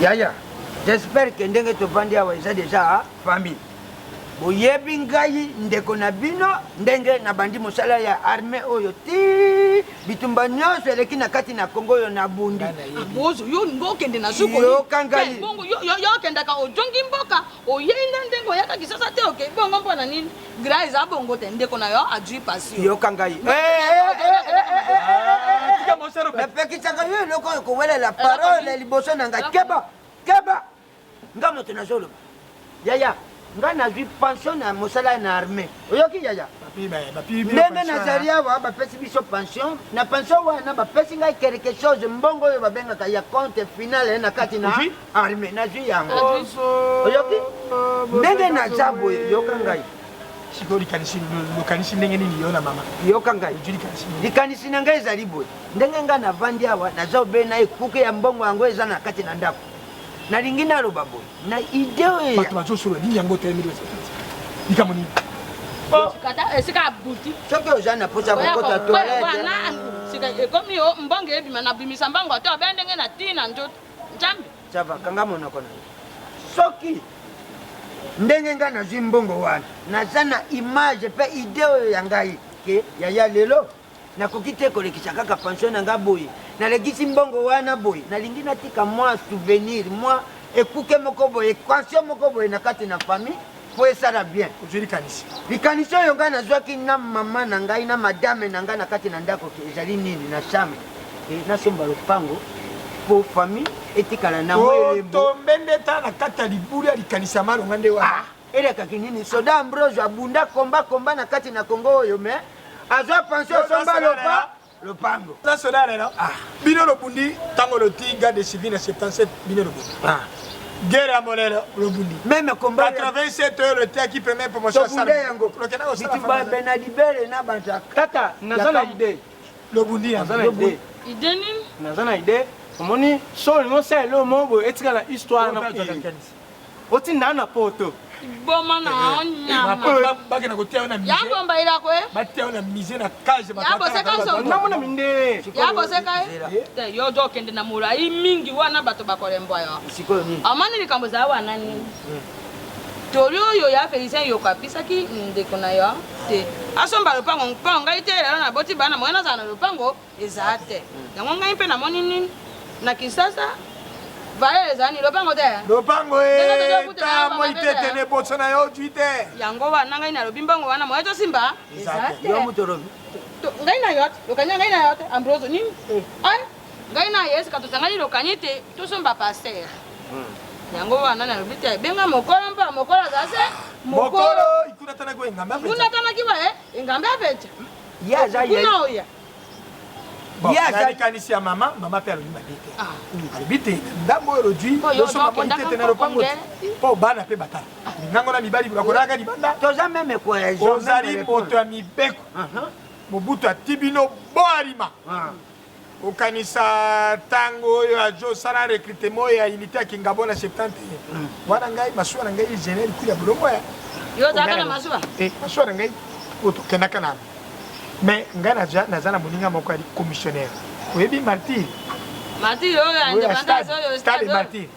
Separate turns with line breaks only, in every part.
Yaya, j'espère que ndenge topandi awa eza déjà famille. Boyebi ngai ndeko na bino ndenge na bandi mosala ya armée oyo ti bitumba nyonso eleki na kati na Kongo yo na bundi.
Bozo yo ngokende na suko.
Yo kangali.
Bongo yo kenda ka ojongi mboka. Oyenda ndenge yaka kisasa te okay. Bongo mpona nini? Grâce à bongo te ndeko na yo adui passion.
Yo kangali. Pekisanga yo loko ko wela la parole liboso na nga keba. Keba. Ngamo tunazolo. Yaya. Nga nazwi pension na mosala na armée. Oyoki yaya? Ndenge nazaria wa bapesi biso pension. Na pension wana bapesi ngai quelque chose mbongo oyo babengaka ya compte final na kati na armée. Nazwi yango. Oyoki? Ndenge naza boye yoka ngai.
Siko likanisi ndenge nini yo na mama?
Yoka ngai. Likanisi na ngai ezali boye. Ndenge nga navandi awa naza obe na ekuke ya mbongo yango eza na kati na ndako. Nalingi naloba boye na idée
bato bazosolo nini yango temeli likambo nini
kata esika buti
soki oza na posa kokota toilette
sika ekomi yo mbongo ebima na bimisa mbango te obendenge na tina nzoto njambe
sava kanga monoko na soki ndenge nga nazwi mbongo wana naza na image mpe idée oyo ya ngai ke yaya lelo nakoki te kolekisa kaka pension na nga boye nalegisi mbongo wana boye nalingi natika mwa souvenir mwa ekuke moko boye equation moko boye na kati na famille po esala bien
ozwi likanisi
likanisi oyo ngai nazwaki na mama na ngai na madame na ngai na kati na ndako ezali nini na chambre nasomba lopango po famille etikala na
tombe nde ta na kati ya libulu ya likanisi ya malonga nde wana
elekaki nini soda Ambrose abunda komba na kati na Kongo oyo me azwa pension somba lopango
ça cela là bino lobundi tango loti garde civil na 77 bino lobundi guerre à molera lobundi
même combat
87 heures le temps qui permet promotion
ça yango bitumba benadibere na banta
tata nazana idée
lobundi
nazana idée
nini
nazana idée omoni so lingo sa lo mobo etika na histoire na oti na poto
boma na onya
bakena kotia na mise
ya bomba ila ko
batia na mise na cage
ya boseka so
na mona minde
ya boseka te yo jo kende na murai mingi wana bato bakolembo yo
sikoyo nini
amani likambo za wana nini tolio yo ya Felicien yo kapisa ki ndeko na yo te asomba lopango mpango ngai te na boti bana mwana za na lopango ezate yango ngai pe na moni nini na kisasa vale zani lopango te
lopango ta moite tene botso na yo juite
yango wana ngai na lobimbango wana moyo to simba ezate
yo mutorobi
ngai na yote lokanya ngai na yote Ambrose nini ai ngai na yes ka to sangani lokanyite to somba pasteur yango wana na lobite benga mokolo mpa mokolo zase
mokolo ikuna tana ko ngamba
kuna tana kiba ngamba pecha
ya za ye
kuna oya
ya za kanisi ya mama pe alobimba dete alobite ndambo aujourd'hui loso maponte tena lopango po bana pe batala ngango na mibali bakolaka libanda
toza meme cohésion
ozali moto ya mibeko mobutu atibino boarima okanisa tango oyo ajo sala recrutement ya unité ya Kingabo na 71 wana ngai masuwa na ngai général kula bulongo ya
yo zaka na masuwa
masuwa na ngai oto kenaka na mais ngai naza na moninga moko ali commissionnaire oyebi martyr
yo ya indépendance yo
stade martyr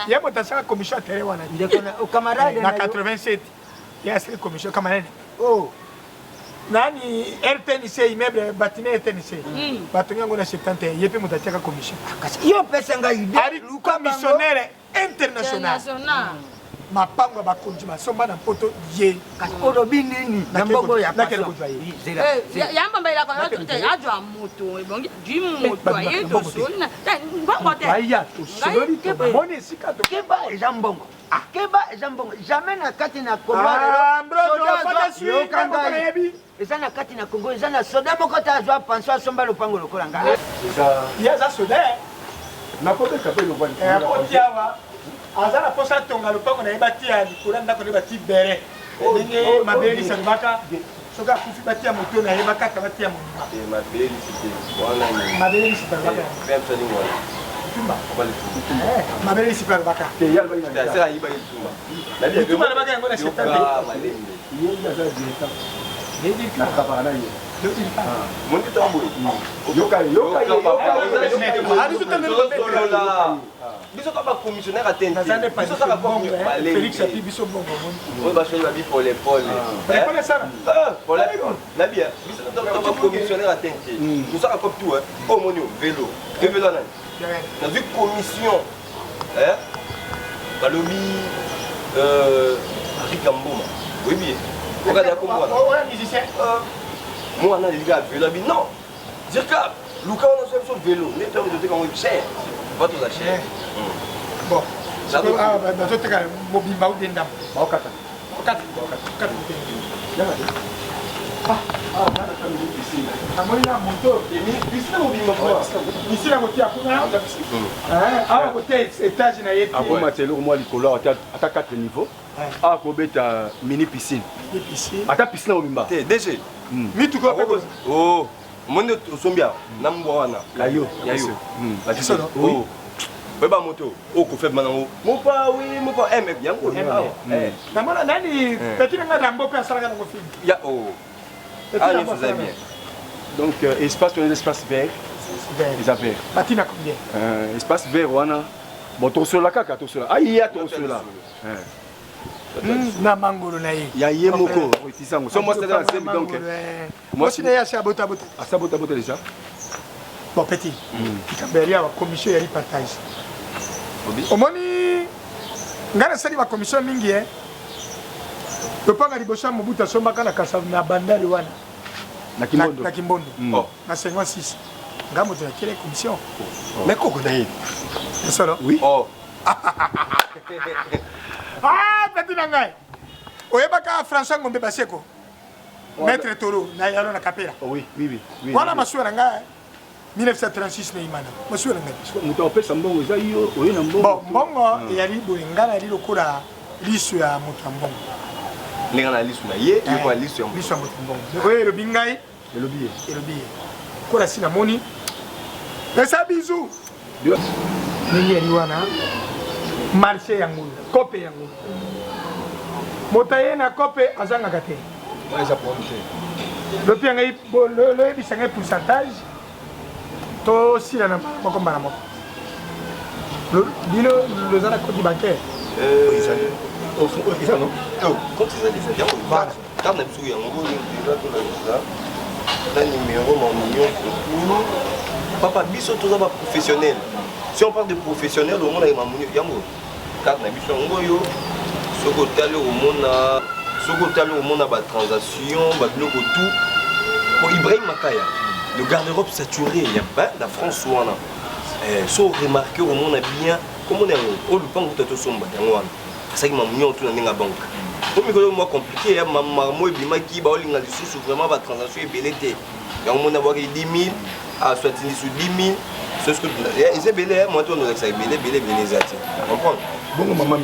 ye motasaka commission terrain wana
au camarade
na 87 ya sele commission camarade nani RTNC immeuble bâtiment RTNC batongi yango na 71 ye pe moto atiaka commission
yo pesa ngai idée
ali commissionnaire international mapango bakonzi basomba na poto ye
olobi nini na mbongo ya
nakele
passion
ya mbamba ila kwa yote ajwa moto ebongi du moto aye to solina mbongo te
aya to sololi ke boni sika to
keba eza mbongo keba eza mbongo jamais na kati na Kongo
yo kanga yebi
eza na kati na Kongo eza na soda moko ta azwa pension asomba lopango lokola nga
ya za soda
na kote kape lo bani
kotiawa azala posa tonga lopango na yebati ya likolo ndako ne bati bere ndenge mabele lisalobaka soki akufi bati ya moto na yeba kaka bati ya monima mabele lisalobaka mabele lisalobaka bituma alobaka yango na septembre
biso kaka commissionnaire atteinte
biso kaka Félix api biso bongo
on va changer la vie pour l'épaule la bien biso kaka commissionnaire atteinte nous ça comme tout au monio vélo et vélo là dans une commission balobi Ricamboma oui bien regarde comme moi
musicien
moi on a des gars vélo non dire que Lucas on a fait son vélo les temps de quand cher va tout acheter
bon bazoteka mobimba ude ndambo baokata amoni na moto piscine yango tia kuna awa kote étage na ye
akoma telo mwa likolo ata 4 niveaux akobeta mini piscine ata piscine mobimba
te DG
mituko pe
oh monde osombia na mbwa wana
yayo
oh beba moto o ko fait manango mopa oui mopa mf yango
na mona nani petit nga rambo pe asala ngo film
ya oh ah il faisait bien
donc espace on espace vert les affaires
batina combien
espace vert wana bon tosola kaka tosola aya tosola
na mangolo na ye
ya ye moko otisango so moi c'est dans la donc
moi c'est ya sabota
bota déjà
bon petit ikamberia wa commission ya partage omoni ngana sali wa commission mingi topanga liboso mobuta sombaka na kasa na bandali wana na Kimbondo na 56 ngamo de la commission
mais koko na ye
solo
oui
oh
petit nangai oyebaka François Ngombe Baseko maître Toro na yalo na kapela
oui
wana masuwa nga 1936 na imana masuwa nga
muto opesa mbongo za yo oyena mbongo
mbongo yali boyengana yali lokola liso ya moto mbongo
ninga na liso na ye ko liso ya
moto mbongo oyo elobi ngai elobi kola sina moni pesa bizu ningi yali wana marché yango kope yango motaye na kope azangaka te lopi yangai loyebisa ngai pourcentage tosila na moko mbala moko bino loza na kodi bancaire
papa biso toza ba professionnel si on parle de professionnel au monde yango carte na biso ngoyo soko tali au monde ba transaction ba biloko tout pour Ibrahim Makaya le garde-robe saturé il y a pas la France wana so remarquer au monde bien comment on est au lupango to somba yango wana ça qui m'a mis tout na ninga banque pour me moi compliqué ya mama moi bimaki ba olinga lisusu vraiment ba transaction ebelete yango mona ba 10 000 à soit sous 10 000 c'est ce que ils belé moi to no ça belé zati comprendre
bongo maman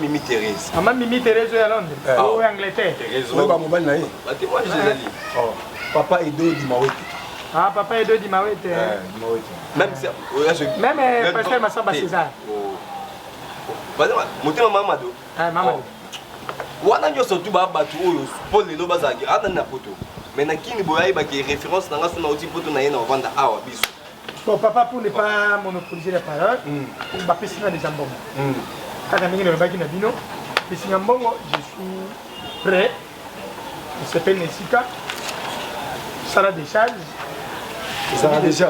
Mimi Thérèse
ya Londres ou Angleterre
o ba mobali na ye
bati moi Jézali
papa Edo di Mawete
papa Edo di Mawete même pasteur Massamba César
motema mamado wana nyonso tu babatu oyo mpo lelo bazalaki ata na poto mais na kini boyayi baki référence nanga so na oti poto na ye na ovanda awa biso
bon papa pour ne pas monopoliser la parole bapesi na déjà mbongo kaka ndenge nalobaki na bino pesi na mbongo je suis prêt sepele na esika sala décharge
ça a déjà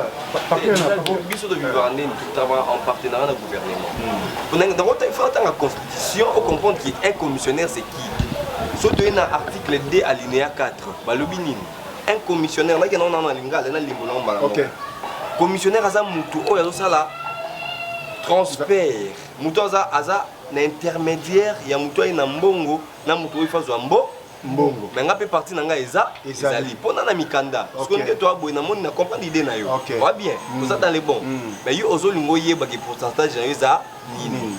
biso de vivre en partenariat avec le gouvernement. Dans la constitution, on comprend qu'un commissionnaire c'est qui. Surtout dans l'article D alinéa 4, un commissionnaire, commissionnaire a un transfert, un intermédiaire, il y a un mbongo, mbongo mais nga pe parti nanga ezali pona na mikanda parce que nde to aboy na moni na comprendre idée na yo va bien vous êtes dans les bons mais yo ozolingo yeba que pourcentage na yo za nini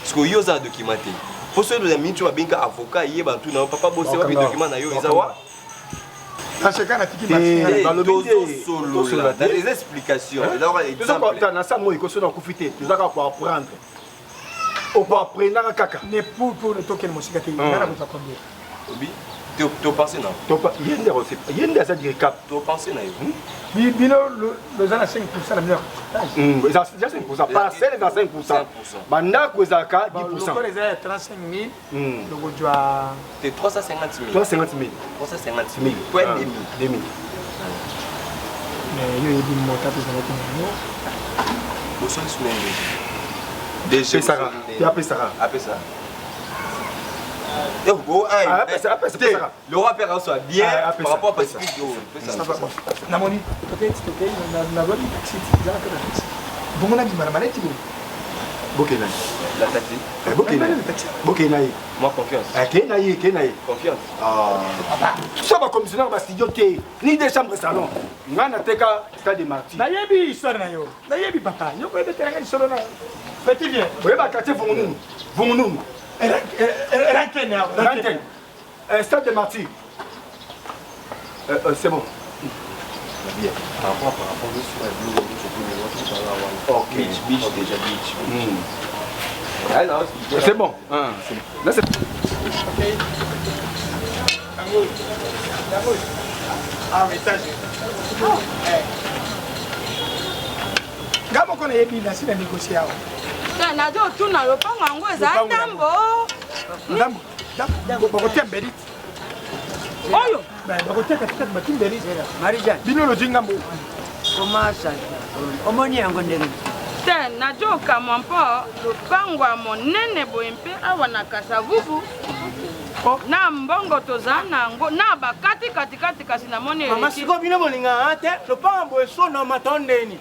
parce que yo za documenté pour ceux de minutes va bien avocat hier ba tout na papa bosser ba document na yo ezawa
dans ce cas na tiki
solo les explications
dans ça moi il faut donc profiter nous allons apprendre on va apprendre kaka
ne pour le token musika te na ko combien
obi tu pensé non
yende ça dire cap
tu pensé na yo
bino le zana 5% la meilleure
ça déjà 5% parcelle dans 5% banda ko zaka 10%
le les 35 000 le go doit
c'est 350 000
350 000
point 2000
mais yo yebi monta pe zana ko
boson semaine déjà
ça tu appelles ça
le roi père soit bien par rapport à Pacifique
namoni peut-être na lobby taxi za ka taxi bongo na bimana maleti bo
bokena
la taxi
bokena
moi confiance
kena yi
confiance
ça va commissionnaire ba studio té ni des chambres salon ngana teka stade martyr
na yebi histoire na yo na yebi papa yo ko ebe teranga solo na petit bien
oui ba quartier vongunu Ranken. Stade de Martyr. C'est bon.
Par rapport ok, beach déjà beach.
C'est bon. Là c'est
ah message. Ngamo kona yebi na sina négocier awa.
Na jo tuna lopango yango eza ndambo.
Ndambo bakotia mberit.
Oyo.
Bakotia katika batin mberit.
Marija.
Bino lo jingambo.
Komasa. Omoni yango ndenge.
Te na jo kamwa mpo lopango ya monene boye mpe awa na Kasavubu. Na mbongo toza nango na bakati katikati kasi namoni
mama siko bino molinga te lopango esona matondeni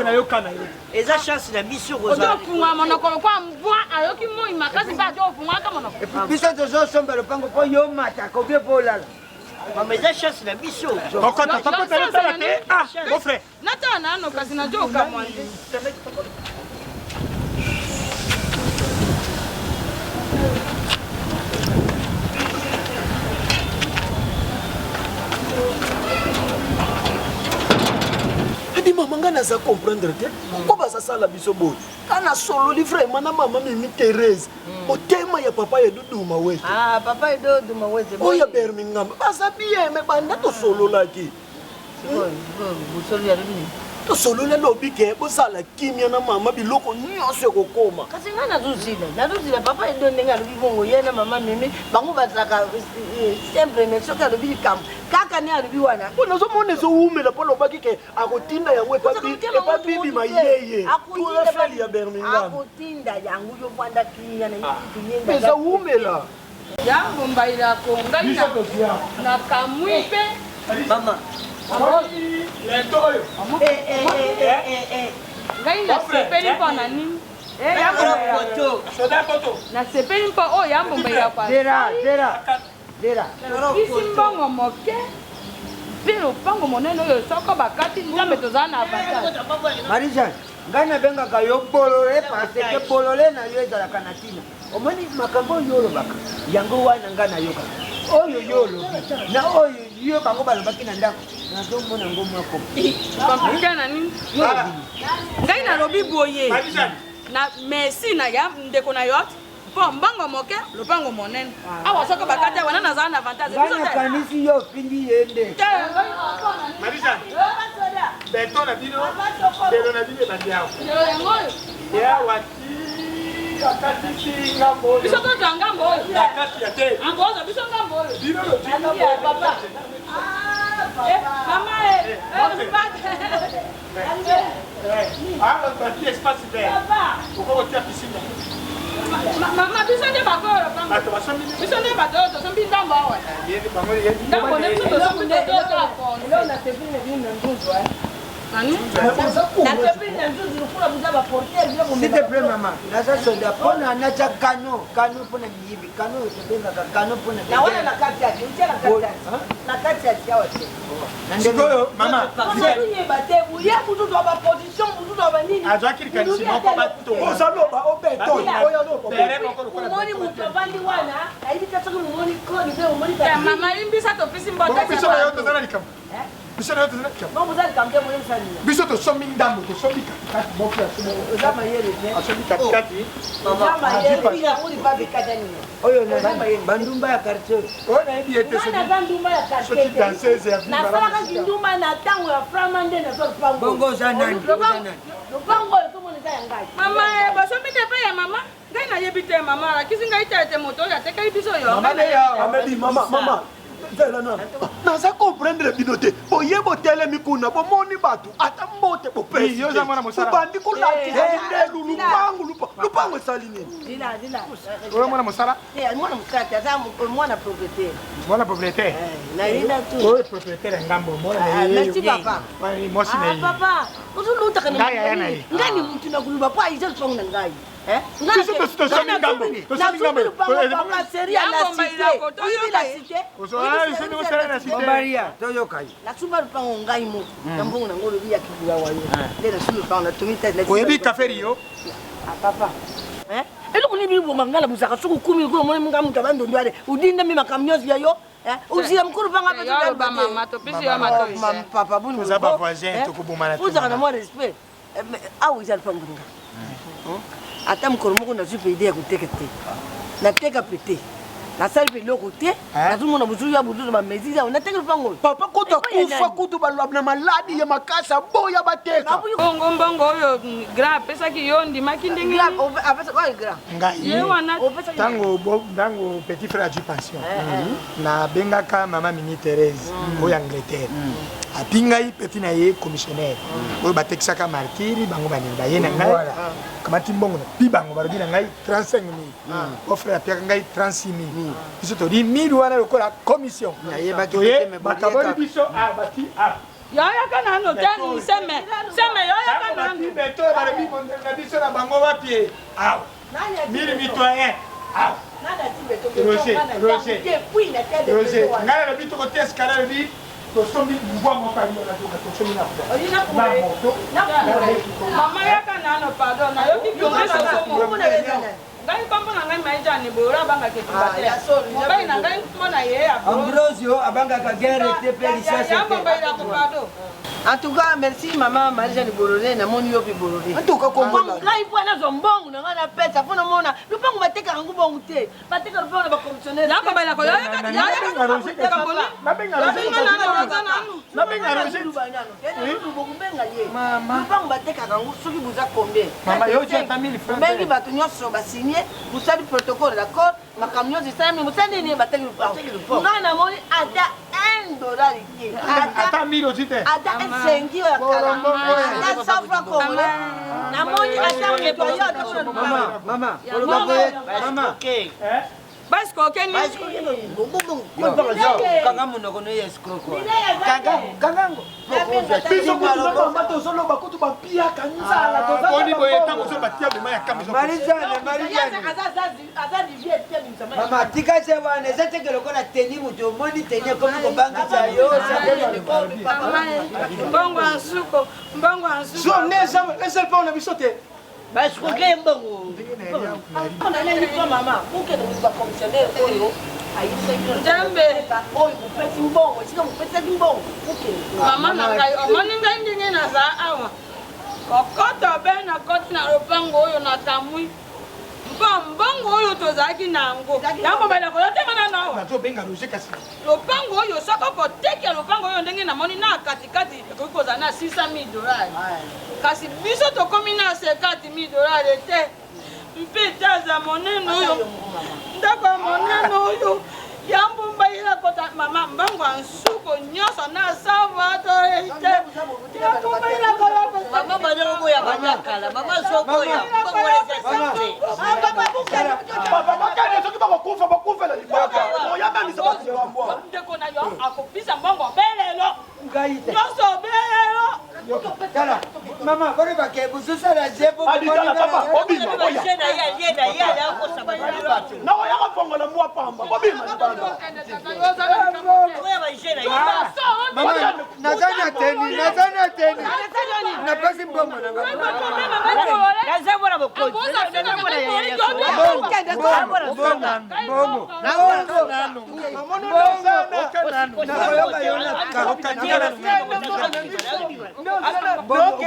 na yo kana yo
eza chance na biso
ozo funga monoko kwa mbwa ayoki moi makasi ba jo funga kama monoko
biso tozo somba lopango po yo mata ko bien polala mama eza chance na biso
okota tapota yo tala te ah mon frère
nata nano kasi na jo kamwa
mama nga naza comprendre te ko basasala biso boye kana sololi vraiment na mama mimi Thérèse otema ya papa ya duduma wete
papa ya duduma wete
oya Birmingham baza bien me banda tosololaki tosolola lobi ke bosala kimia na mama biloko nyonso ekokoma
kasi nga nazozila papa edo ndenge alobi bongo ye na mama mimi bango bazalaka simple mais soki alobi likambo kaka ne alobi wana
po nazomona ezowumela mpo lobaki ke akotinda yango epabibima yeye toefeli ya Birmingham
akotinda yango yo vanda kimia na
ezowumela
yango mbailako ngai na kamwi mpe
mama
ngai nasepeli mpo na nini nasepeli mpo oyo yambo mbailako bisi mbongo moke mpe lopango monene oyo soko bakati nzambe tozala na avantage
Marija ngai nabengaka yo bolole parce que bolole na yo ezalaka na ntina omoni makambo oyo olobaka yango wana ngai nayokaka oyo yo olobi na oyo yo bango balobaki na ndako nazomona ngo moko
ngai na nini ngai nalobi boye na merci na ya ndeko na yo mpo mbango moke lopango monene awa soko bakati wana nazala na avantage
nakanisi yo ofindi ye nde
Marija beto na bino belo na bino ebandi awa ya wati akatisi ngambo oyo
biso toza ngambo oyo
akati ya te
angoza biso ngambo oyo
bino lo
papa mama
bati espace vert okokotia piscine
mama biso nde bakoyo
bato basombi
biso nde bato oyo tosombi ndambo awa ndambo nde biso tosombi nde toza kono
S'il te plaît, maman. Naza soda pona anacha kano pour na miyibi. Kano yotenga kano pour na.
Na wana na kati yake, utela kati yake. Na kati yake yawa te.
Sikoyo mama.
Sikuye bate, uya kutu do ba position, kutu do ba nini.
Azwaki likanisi moko bato.
ozaloba obeto oyo
Mumoni mutobandi wana, aibi katsoki mumoni koni pe mumoni kati.
Mama imbisa to pisi mbota.
Biso na yo tozana likambo. Biso na yo tozana likambo.
Mo muzali kambe mo yemsani.
Biso tosombi ndambo tosombi katikati moko ya sumo.
Ozama yele te.
Asombi katikati.
Ozama yele ila kuli babi katani.
Oyo na bandumba ya quartier.
Ona ebi ete
Mwana bandumba ya
soki
kati.
danseuse ya
Na sala ka kindumba na tango ya framande na so pango.
Bongo za nani?
Lupango yo tomo nza yangai.
Mama basomi te pe ya mama. Ngai na yebi te mama la kisi ngai te moto ya teka biso yo.
amedi mama naza comprendre bino te boye botelemi kuna bomoni bato ata mbote bopesibandi kulatidelu lupango esali nini
Dila.
oyo mwana mosala
Mwana mukati aza mwana propriétaire.
mwana propriétaire
Na ina tu.
oyo propriétaire ya ngambo mwana na ye
Merci papa.
mwasi na ye
Papa, uzulu takana.
Ngai ayana ye.
Ngani mtu na kuluba pa izo songa na ngai.
Biso tosomi ngambo tosomi ngambo
Papa seria la cité. Oui la cité.
osola lisoni kosala na cité
Maria, toyoka ye.
Na sumba lupango ngai mo. Tambongo na ngolo biya kibula wayo. Lena sulu pa na tumita na.
oyebi kafe rio
Papa. Eloko ni bibo mangala musaka suku kumi ko mo mga mutu abando ndwale. Udinda mi makamnyozi yayo. Uzia mkuru panga pe
Yo ba mama to pisi yo mato.
Papa bunu.
toza ba voisin tokobomana te
Uzaka na mo respect. Awu izal pango nga. Ata mkoro moko na zupe idea kuteka te. Nateka pete. Na sali pe loko te. Na zumo na buzu ya buzu na mezi ya nateka lupango.
papa kuta kufa kutu balwabna maladi ya makasa boya bateka
Bongo mbongo oyo gra pesa ki yo ndimaki ndenge.
Apesa kwa gra.
ngai
Ye wana
ntango petit frère aju pension nabengaka mama mini Thérèse oyo Angleterre api ngai peti na ye commissionnaire oyo batekisaka martiri bango banini baye na ngai kamati mbongo na pi bango balobi na ngai 35 000 o frère apiaka ngai 36 000 biso tori 1000 wana lokola commission toye bakaboli biso bati
Yo yaka nano tani seme yo yaka nano.
beto balobi na biso na bango bapie awa 1000 mitoyen awa Roger ngai na bito kote escalier lobi tosombi bubwa moko aliyona tosombi na
Mama yaka nano pardon na yo kikyo somo. Ngai pambo na ngai maija ni bora banga ke tubate. Ngai na ngai mona ye ya.
Ambrosio abangaka guerre te pe lisasi.
Ya mama ila kupado.
En tout cas, merci maman Marie-Jeanne Bololé na moni yo bi Bololé.
en tout cas kombola
Ngai po na zombongo na ngana pesa po na mona. Lupango bateka ngu bongo te. Bateka lupango na ba commissionnaire.
Ya baba ila ko yo yaka
nabenga Roger
lupango batekaka ngu soki buza combien
mama yo tia 1000 francs
obengi bato nyonso basigné bosali protocole d'accord makambo nyonso esalami mosali nini bateki lupango ngai namoni ata $1 te
ata 1000 aussi te
ata esengi oyo ya kala ata 100 francs congolais namoni ata moto ayo atokona lupango
Mama,
Basko keni.
kanga monoko no yeskoko.
biso kutu mama tozoloba kutu bapiaka nzala
poni boye ntango so batia bema ya kamiso
Marijane.
aza divie te bimsama
Mama, tika se wana eza teke lokola teni mutu omoni teni ekomi kobangisa yo.
Mbongo ansuko.
so nesel mpo na biso te
basikoke mbongo ona nani kwa mama uke na ba commissionnaire oyo ayiseki
Jambe.
oyo kupeti mbongo sika kupeti mbongo uke
Mama na ngai omoni ngai ndenge na za awa. Kokoto be na koti na lopango oyo na tamui. Mbongo oyo tozalaki nango. Yango bala ko yotemana nawa.
nazobenga Roger kasi
Lopango oyo soko koteka lopango oyo ndenge namoni na katikati ekoki kozala na $600,000. Kasi biso tokomi na $50,000 te. Mpe taza monene oyo. Ndako ya monene oyo. Yambumba ila kota mama mbango ansuko nyonso na sava to ete. Yambumba ila kota
mama bana ngo ya banyakala mama soko ya mbongo resesante
papa makane soki bakufela libaka oyamamisa bato
ndeko na yo akopisa mbongo belelo.
Ngai te.
Nyonso belelo.
Maman, vous avez vous ça la zébo.
Ah, dis ça, papa. Obima, oya. Non, oya ka fongo la moi pamba. Obima, pamba.
Maman, nazana teni. Na pasi mbongo na baba. Bongo.